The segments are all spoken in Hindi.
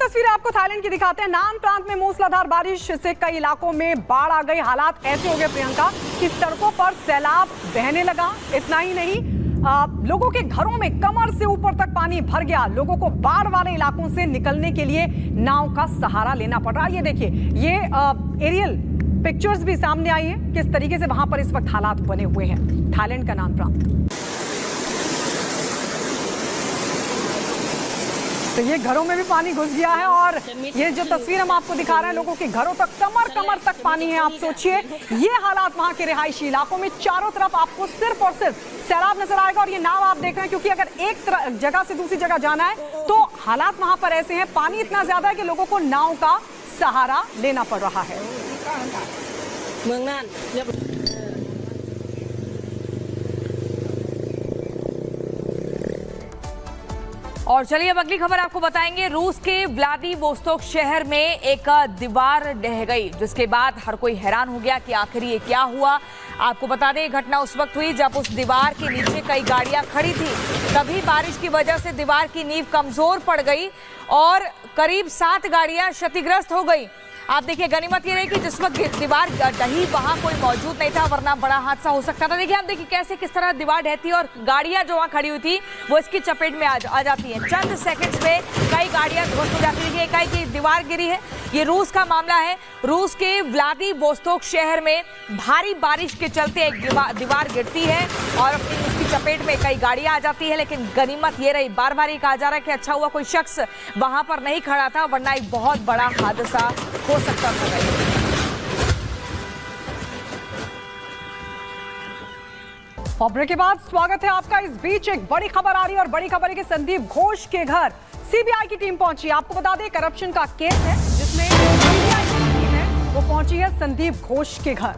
तस्वीर आपको थाईलैंड की दिखाते हैं। नान प्रांत में मूसलाधार बारिश से कई इलाकों में बाढ़ आ गई। हालात ऐसे हो गए प्रियंका कि सड़कों पर सैलाब बहने लगा। इतना ही नहीं, लोगों के घरों में कमर से ऊपर तक पानी भर गया। लोगों को बाढ़ वाले इलाकों से निकलने के लिए नाव का सहारा लेना पड़ रहा है। ये देखिए, ये एरियल पिक्चर्स भी सामने आई है किस तरीके से वहां पर इस वक्त हालात बने हुए हैं थाईलैंड का नान प्रांत। तो ये घरों में भी पानी घुस गया है और ये जो तस्वीर हम आपको दिखा रहे हैं, लोगों के घरों तक कमर तक पानी है। आप सोचिए ये हालात वहां के रिहायशी इलाकों में। चारों तरफ आपको सिर्फ और सिर्फ सैलाब नजर आएगा। और ये नाव आप देख रहे हैं, क्योंकि अगर एक जगह से दूसरी जगह जाना है तो हालात वहां पर ऐसे हैं, पानी इतना ज्यादा है कि लोगों को नाव का सहारा लेना पड़ रहा है। और चलिए अब अगली खबर आपको बताएंगे। रूस के व्लादिवोस्तोक शहर में एक दीवार ढह गई, जिसके बाद हर कोई हैरान हो गया कि आखिर ये क्या हुआ। आपको बता दें, घटना उस वक्त हुई जब उस दीवार के नीचे कई गाड़ियां खड़ी थी। तभी बारिश की वजह से दीवार की नींव कमजोर पड़ गई और करीब 7 गाड़ियां क्षतिग्रस्त हो गई। आप देखिए, गनीमत ये रही कि जिस वक्त दीवार ढही वहां कोई मौजूद नहीं था, वरना बड़ा हादसा हो सकता था। देखिए, आप देखिए कैसे किस तरह दीवार ढहती है और गाड़ियां जो वहां खड़ी हुई थी वो इसकी चपेट में आ जाती हैं। चंद सेकंड्स में कई गाड़ियां ध्वस्त हो जाती है। एकाएक की दीवार गिरी है। ये रूस का मामला है। रूस के व्लादिवोस्तोक शहर में भारी बारिश के चलते एक दीवार गिरती है और अपनी उसकी चपेट में कई गाड़ियां आ जाती है। लेकिन गनीमत ये रही, बार बार ये कहा जा रहा है कि अच्छा हुआ कोई शख्स वहां पर नहीं खड़ा था, वरना एक बहुत बड़ा हादसा हो सकता था। खबरों के बाद स्वागत है आपका। इस बीच एक बड़ी खबर आ रही है और बड़ी खबर है कि संदीप घोष के घर सीबीआई की टीम पहुंची। आपको बता दें, करप्शन का केस है जिसमें सीबीआई की टीम है वो पहुंची है संदीप घोष के घर।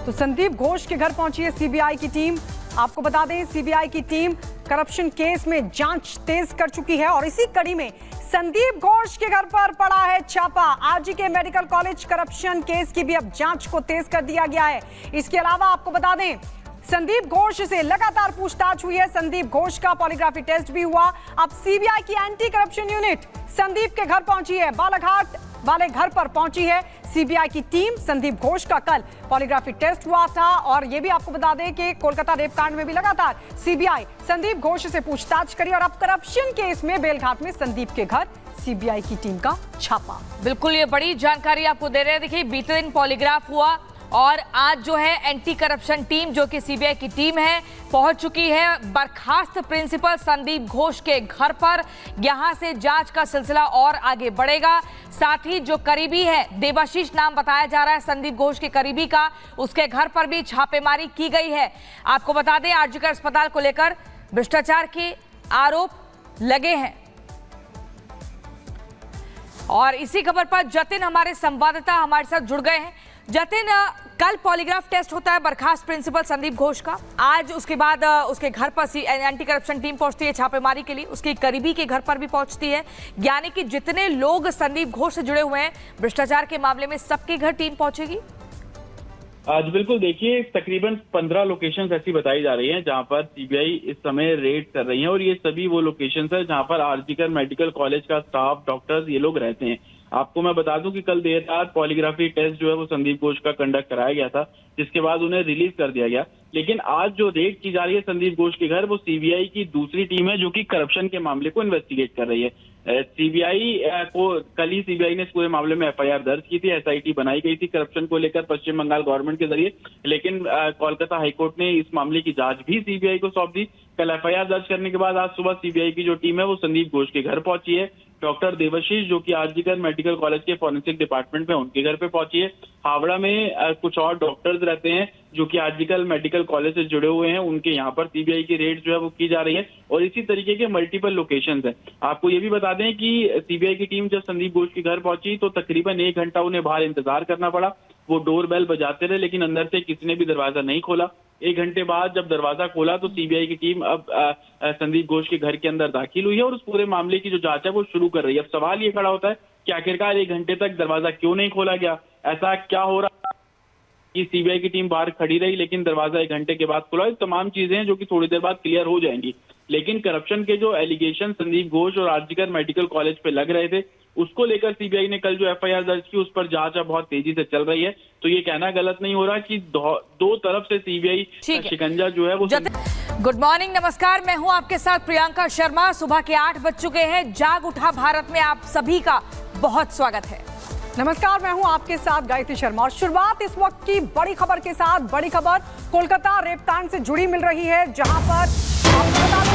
तो संदीप घोष के घर पहुंची है सीबीआई की टीम। आपको बता दें, सीबीआई की टीम करप्शन केस में जांच तेज कर चुकी है और इसी कड़ी में संदीप घोष के घर पर पड़ा है छापा। RGK medical college corruption case की भी अब जांच को तेज कर दिया गया है। इसके अलावा आपको बता दें, संदीप घोष से लगातार पूछताछ हुई है। संदीप घोष का पॉलीग्राफी टेस्ट भी हुआ। अब सीबीआई की एंटी करप्शन यूनिट संदीप के घर पहुंची है। बालाघाट वाले घर पर पहुंची है सीबीआई की टीम। संदीप घोष का कल पॉलीग्राफी टेस्ट हुआ था और यह भी आपको बता दें कि कोलकाता रेपकांड में भी लगातार सीबीआई संदीप घोष से पूछताछ करी और अब करप्शन केस में बेलघाट में संदीप के घर सीबीआई की टीम का छापा। बिल्कुल, ये बड़ी जानकारी आपको दे रहे हैं। देखिए, बीते दिन पॉलीग्राफ हुआ और आज जो है एंटी करप्शन टीम, जो कि सीबीआई की टीम है, पहुंच चुकी है बर्खास्त प्रिंसिपल संदीप घोष के घर पर। यहां से जांच का सिलसिला और आगे बढ़ेगा। साथ ही जो करीबी है, देवाशीष नाम बताया जा रहा है संदीप घोष के करीबी का, उसके घर पर भी छापेमारी की गई है। आपको बता दें, आरजीकर अस्पताल को लेकर भ्रष्टाचार के आरोप लगे हैं। और इसी खबर पर जतिन हमारे संवाददाता हमारे साथ जुड़ गए हैं। जतिन, कल पॉलीग्राफ टेस्ट होता है बर्खास्त प्रिंसिपल संदीप घोष का। आज उसके बाद उसके घर पर एंटी करप्शन टीम पहुंचती है छापेमारी के लिए। उसके करीबी के घर पर भी पहुंचती है। यानी कि जितने लोग संदीप घोष से जुड़े हुए हैं भ्रष्टाचार के मामले में, सबके घर टीम पहुंचेगी। आज बिल्कुल, देखिए तकरीबन 15 लोकेशंस ऐसी बताई जा रही हैं जहां पर सीबीआई इस समय रेड कर रही है और ये सभी वो लोकेशंस है जहां पर आरजीकर मेडिकल कॉलेज का स्टाफ, डॉक्टर्स, ये लोग रहते हैं। आपको मैं बता दूं कि कल देर रात पॉलीग्राफी टेस्ट जो है वो संदीप घोष का कंडक्ट कराया गया था, जिसके बाद उन्हें रिलीज कर दिया गया। लेकिन आज जो रेड की जा रही है संदीप घोष के घर, वो सीबीआई की दूसरी टीम है जो कि करप्शन के मामले को इन्वेस्टिगेट कर रही है। सीबीआई को कल ही सीबीआई ने इस पूरे मामले में एफआईआर दर्ज की थी। एसआईटी बनाई गई थी करप्शन को लेकर पश्चिम बंगाल गवर्नमेंट के जरिए, लेकिन कोलकाता हाईकोर्ट ने इस मामले की जांच भी सीबीआई को सौंप दी। कल एफआईआर दर्ज करने के बाद आज सुबह सीबीआई की जो टीम है वो संदीप घोष के घर पहुंची है। डॉक्टर देवाशीष, जो कि आरजीकर मेडिकल कॉलेज के फॉरेंसिक डिपार्टमेंट में, उनके घर पे पहुंची है। हावड़ा में कुछ और डॉक्टर्स रहते हैं जो कि आरजीकर मेडिकल कॉलेज से जुड़े हुए हैं, उनके यहाँ पर सीबीआई की रेड जो है वो की जा रही है और इसी तरीके के मल्टीपल लोकेशंस है। आपको ये भी बता दें कि सीबीआई की टीम जब संदीप घोष के घर पहुंची तो तकरीबन 1 घंटा उन्हें बाहर इंतजार करना पड़ा। वो डोर बेल बजाते रहे लेकिन अंदर से किसी ने भी दरवाजा नहीं खोला। 1 घंटे बाद जब दरवाजा खोला तो सीबीआई की टीम अब संदीप घोष के घर के अंदर दाखिल हुई है और उस पूरे मामले की जो जांच है वो शुरू कर रही है। अब सवाल ये खड़ा होता है कि आखिरकार 1 घंटे तक दरवाजा क्यों नहीं खोला गया? ऐसा क्या हो रहा कि सीबीआई की टीम बाहर खड़ी रही लेकिन दरवाजा 1 घंटे के बाद खुला? ये तमाम चीजें हैं जो कि थोड़ी देर बाद क्लियर हो जाएंगी। लेकिन करप्शन के जो एलिगेशन संदीप घोष और आरजीकर मेडिकल कॉलेज पे लग रहे थे, उसको लेकर सीबीआई ने कल जो एफआईआर दर्ज की, उस पर जांच अब बहुत तेजी से चल रही है। तो ये कहना गलत नहीं हो रहा कि दो तरफ से सीबीआई शिकंजा जो है वो। गुड मॉर्निंग, नमस्कार, मैं हूं आपके साथ प्रियंका शर्मा। सुबह के 8 बज चुके हैं। जाग उठा भारत में आप सभी का बहुत स्वागत है। नमस्कार, मैं हूं आपके साथ गायत्री शर्मा और शुरुआत इस वक्त की बड़ी खबर के साथ। बड़ी खबर कोलकाता रेपकांड से जुड़ी मिल रही है, जहां पर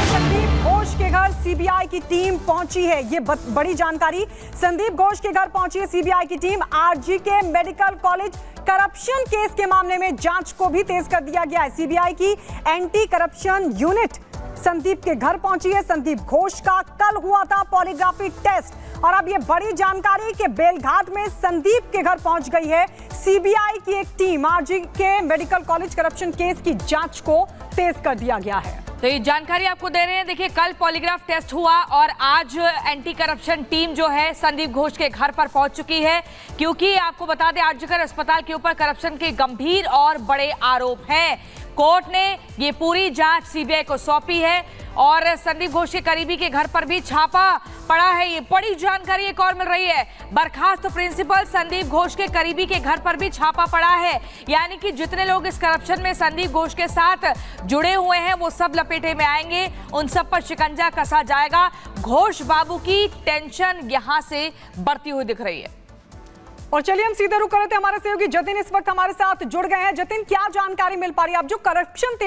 संदीप घोष के घर सीबीआई की टीम पहुंची है। ये बड़ी जानकारी, संदीप घोष के घर पहुंची है सीबीआई की team. RGK medical college corruption case के मामले में जांच को भी तेज कर दिया गया है। सीबीआई की एंटी करप्शन यूनिट संदीप के घर पहुंची है। संदीप घोष का कल हुआ था पॉलीग्राफी टेस्ट और अब ये बड़ी जानकारी कि बेलघाट में संदीप के घर पहुंच गई है सीबीआई की एक team. RGK medical college corruption case की जांच को तेज कर दिया गया है। तो ये जानकारी आपको दे रहे हैं। देखिए, कल पॉलीग्राफ टेस्ट हुआ और आज एंटी करप्शन टीम जो है संदीप घोष के घर पर पहुंच चुकी है, क्योंकि आपको बता दें आरजीकर अस्पताल के ऊपर करप्शन के गंभीर और बड़े आरोप हैं। कोर्ट ने ये पूरी जांच सीबीआई को सौंपी है और संदीप घोष के करीबी के घर पर भी छापा पड़ा है। ये बड़ी जानकारी एक और मिल रही है। बर्खास्त प्रिंसिपल संदीप घोष के करीबी के घर पर भी छापा पड़ा है, यानी कि जितने लोग इस करप्शन में संदीप घोष के साथ जुड़े हुए हैं वो सब लपेटे में आएंगे, उन सब पर शिकंजा कसा जाएगा। घोष बाबू की टेंशन यहां से बढ़ती हुई दिख रही है। और चलिए हम सीधे रुक रहे थे, हमारे सहयोगी जतिन इस वक्त हमारे साथ जुड़ गए हैं। जतिन, क्या जानकारी मिल पा रही है? अब जो करप्शन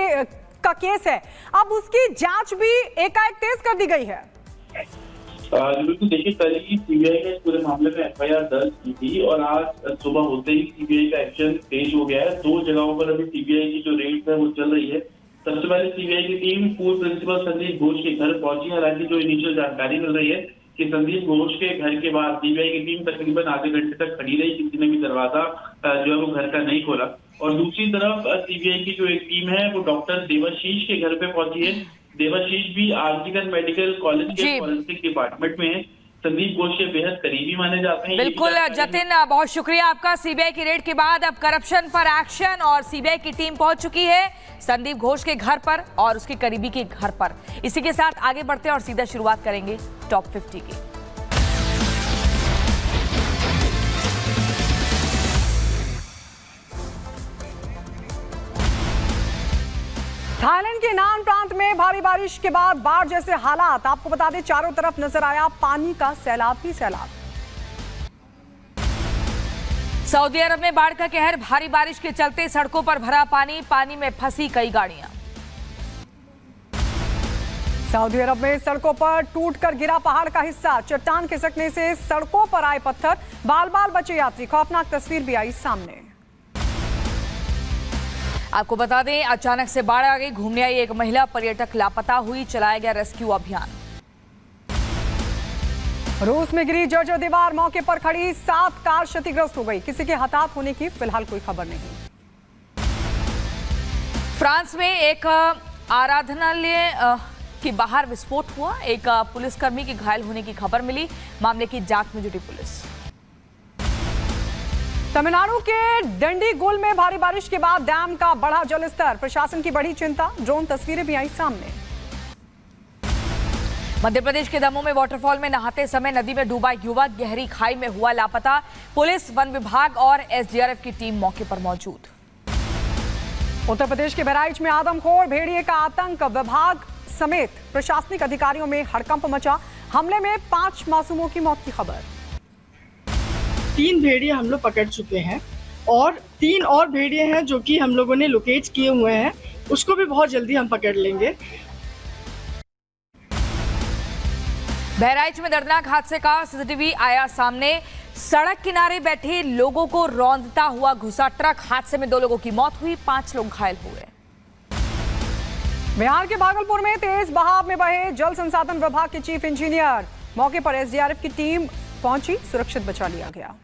का केस है, अब उसकी जांच भी एकाएक तेज कर दी गई है। बिल्कुल, देखिए कल ही सीबीआई ने इस पूरे मामले में एफआईआर दर्ज की थी और आज सुबह होते ही सीबीआई का एक्शन तेज हो गया है। 2 जगहों पर अभी सीबीआई की जो रेड है वो चल रही है। सबसे पहले सीबीआई की टीम पूर्व प्रिंसिपल संदीप घोष के घर पहुंची। हालांकि जो इनिशियल जानकारी मिल रही है कि संदीप घोष के घर के बाद सीबीआई की टीम तकरीबन आधे घंटे तक खड़ी रही, किसी ने भी दरवाजा जो है वो घर का नहीं खोला। और दूसरी तरफ सीबीआई की जो एक टीम है वो डॉक्टर देवाशीष के घर पे पहुंची है। देवाशीष भी आरजीकर मेडिकल कॉलेज के फॉरेंसिक डिपार्टमेंट में है। संदीप घोष के बेहद करीबी माने जाते हैं। बिल्कुल जतिन, बहुत शुक्रिया आपका। सीबीआई की रेड के बाद अब करप्शन पर एक्शन और सीबीआई की टीम पहुंच चुकी है संदीप घोष के घर पर और उसके करीबी के घर पर। इसी के साथ आगे बढ़ते हैं और सीधा शुरुआत करेंगे टॉप 50 की। थाईलैंड के नान प्रांत में भारी बारिश के बाद बाढ़ जैसे हालात। आपको बता दें, चारों तरफ नजर आया पानी का सैलाब ही सैलाब। सऊदी अरब में बाढ़ का कहर, भारी बारिश के चलते सड़कों पर भरा पानी, पानी में फंसी कई गाड़ियां। सऊदी अरब में सड़कों पर टूटकर गिरा पहाड़ का हिस्सा, चट्टान खिसकने से सड़कों पर आए पत्थर, बाल बाल बचे यात्री। खौफनाक तस्वीर भी आई सामने। आपको बता दें, अचानक से बाढ़ आ गई, घूमने आई एक महिला पर्यटक लापता हुई, चलाया गया रेस्क्यू अभियान। रूस में गिरी जर्जर दीवार, मौके पर खड़ी 7 कार क्षतिग्रस्त हो गई, किसी के हताहत होने की फिलहाल कोई खबर नहीं। फ्रांस में एक आराधनालय के बाहर विस्फोट हुआ, एक पुलिसकर्मी के घायल होने की खबर मिली, मामले की जांच में जुटी पुलिस। तमिलनाडु के डंडीगुल में भारी बारिश के बाद डैम का बढ़ा जलस्तर, प्रशासन की बड़ी चिंता, ड्रोन तस्वीरें भी आई सामने। मध्य प्रदेश के दमोह में वाटरफॉल में नहाते समय नदी में डूबा युवक गहरी खाई में हुआ लापता, पुलिस, वन विभाग और एसडीआरएफ की टीम मौके पर मौजूद। उत्तर प्रदेश के बहराइच में आदमखोर भेड़िए का आतंक, विभाग समेत प्रशासनिक अधिकारियों में हड़कंप मचा, हमले में 5 मासूमों की मौत की खबर। 3 भेड़िए हम लोग पकड़ चुके हैं और 3 और भेड़िए हैं जो कि हम लोगों ने लोकेट किए हुए हैं, उसको भी बहुत जल्दी हम पकड़ लेंगे। बहराइच में दर्दनाक हादसे का सीसीटीवी आया सामने, सड़क किनारे बैठे लोगों को रौंदता हुआ घुसा ट्रक, हादसे में 2 लोगों की मौत हुई, 5 लोग घायल हुए। बिहार के भागलपुर में तेज बहाव में बहे जल संसाधन विभाग के चीफ इंजीनियर, मौके पर एसडीआरएफ की टीम पहुंची, सुरक्षित बचा लिया गया।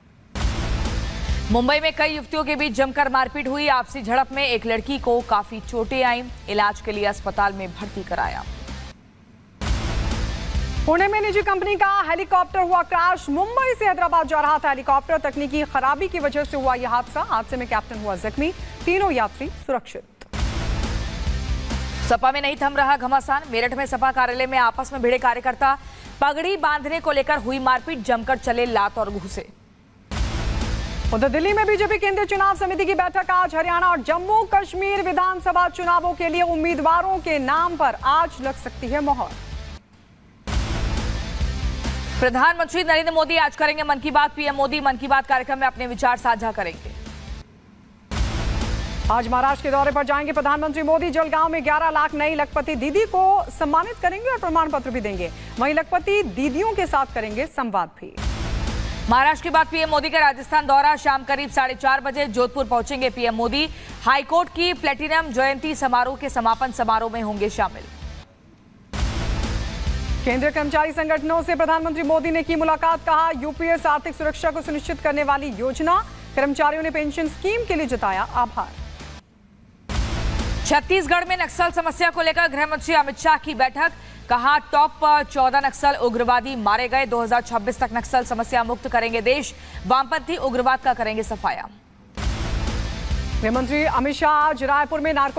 मुंबई में कई युवतियों के बीच जमकर मारपीट हुई, आपसी झड़प में एक लड़की को काफी चोटें आईं, इलाज के लिए अस्पताल में भर्ती कराया। पुणे में निजी कंपनी का हेलीकॉप्टर हुआ क्रैश, मुंबई से हैदराबाद जा रहा था हेलीकॉप्टर, तकनीकी खराबी की वजह से हुआ यह हादसा, हादसे में कैप्टन हुआ जख्मी, तीनों यात्री सुरक्षित। सपा में नहीं थम रहा घमासान। मेरठ में सपा कार्यालय में आपस में भिड़े कार्यकर्ता। पगड़ी बांधने को लेकर हुई मारपीट, जमकर चले लात और घूंसे। उधर दिल्ली में बीजेपी केंद्रीय चुनाव समिति की बैठक आज। हरियाणा और जम्मू कश्मीर विधानसभा चुनावों के लिए उम्मीदवारों के नाम पर आज लग सकती है मोहर। प्रधानमंत्री नरेंद्र मोदी आज करेंगे मन की बात। पीएम मोदी मन की बात कार्यक्रम में अपने विचार साझा करेंगे। आज महाराष्ट्र के दौरे पर जाएंगे प्रधानमंत्री मोदी। जलगांव में 11 लाख नई लखपति दीदी को सम्मानित करेंगे और प्रमाण पत्र भी देंगे। वहीं लखपति दीदियों के साथ करेंगे संवाद भी। महाराष्ट्र के बाद पीएम मोदी का राजस्थान दौरा। शाम करीब 4:30 बजे जोधपुर पहुंचेंगे पीएम मोदी। हाईकोर्ट की प्लेटिनम जयंती समारोह के समापन समारोह में होंगे शामिल। केंद्रीय कर्मचारी संगठनों से प्रधानमंत्री मोदी ने की मुलाकात। कहा, यूपीएस आर्थिक सुरक्षा को सुनिश्चित करने वाली योजना। कर्मचारियों ने पेंशन स्कीम के लिए जताया आभार। छत्तीसगढ़ में नक्सल समस्या को लेकर गृह मंत्री अमित शाह की बैठक। कहा, टॉप 14 नक्सल उग्रवादी मारे गए। 2026 तक नक्सल समस्या मुक्त करेंगे देश। वामपंथी उग्रवाद का करेंगे सफाया। गृह मंत्री अमित शाह आज रायपुर में नार्को